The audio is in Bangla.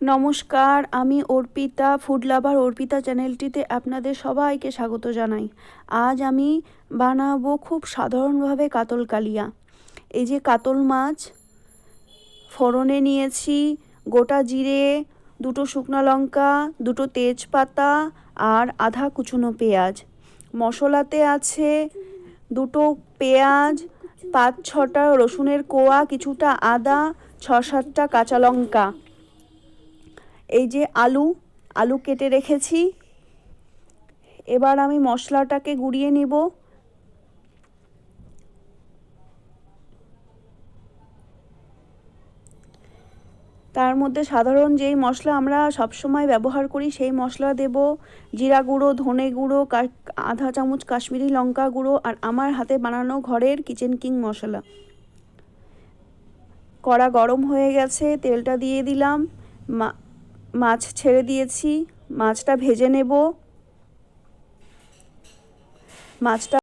নমস্কার, আমি অর্পিতা, ফুড লাভার অর্পিতা চ্যানেলটিতে আপনাদের সবাইকে স্বাগত জানাই। আজ আমি বানাবো খুব সাধারণভাবে কাতল কালিয়া। এই যে কাতল মাছ, ফোড়নে নিয়েছি গোটা জিরে, দুটো শুকনো লঙ্কা, দুটো তেজপাতা আর আধা কুচনো পেঁয়াজ। মশলাতে আছে দুটো পেঁয়াজ, 5-6টা রসুনের কোয়া, কিছুটা আদা, 6-7টা কাঁচা লঙ্কা। এই যে আলু কেটে রেখেছি। এবার আমি মশলাটাকে গুঁড়িয়ে নিব। তার মধ্যে সাধারণ যেই মশলা আমরা সবসময় ব্যবহার করি সেই মশলা দেব। জিরা গুঁড়ো, ধনে গুঁড়ো, আধা চামচ কাশ্মীরি লঙ্কা গুঁড়ো আর আমার হাতে বানানো ঘরের কিচেন কিং মশলা। কড়া গরম হয়ে গেছে, তেলটা দিয়ে দিলাম, মাছ ছেড়ে দিয়েছি, মাছটা ভেজে নেব। মাছটা